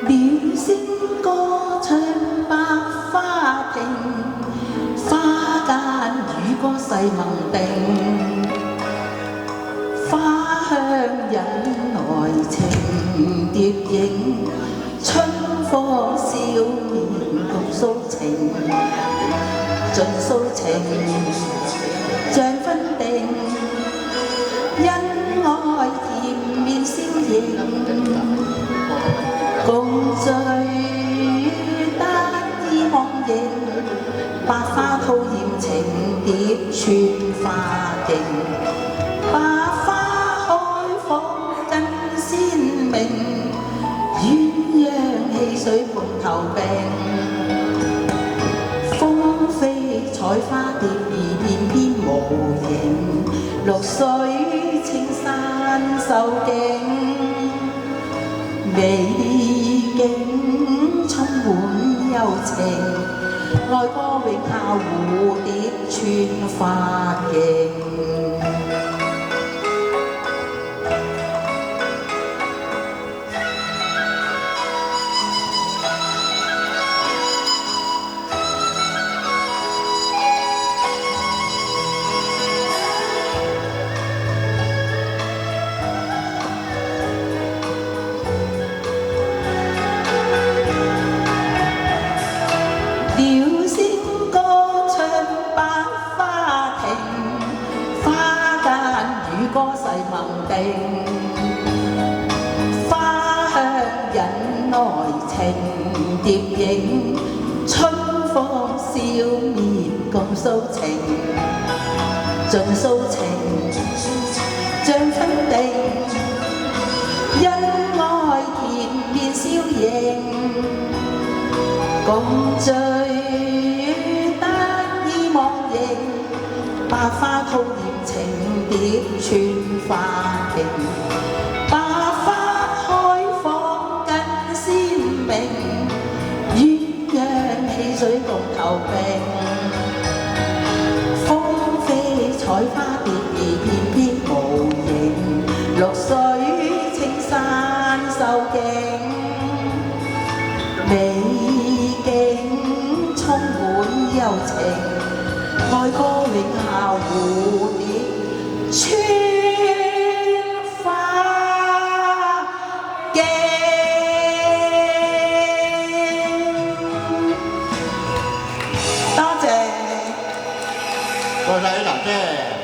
點聲歌唱百花亭，花間與歌細盟定，花香引來情蝶影，春風笑面共訴情，盡訴情像分定，恩愛甜面笑盈，共聚得意忘形，百花吐豔情蝶穿花徑，百花開放更鮮明，鴛鴦戲水伴頭並，風飛採花蝶兒翩翩無形，綠水青山秀景，美景充滿柔情，愛歌永效蝴蝶穿花徑。鳥聲歌唱百花亭，花間與歌細盟定，花香引來情蝶影，春風笑面共訴情，盡訴情像分定，恩愛甜面笑盈，共聚得意忘形，百花吐豔情蝶穿花徑，百花開放更鮮明，鴛鴦戲水共頭並，風飛採花蝶兒翩翩無形，綠水青山秀景，美景充滿柔情，愛歌永效蝴蝶穿花徑。多謝。多謝娜姐。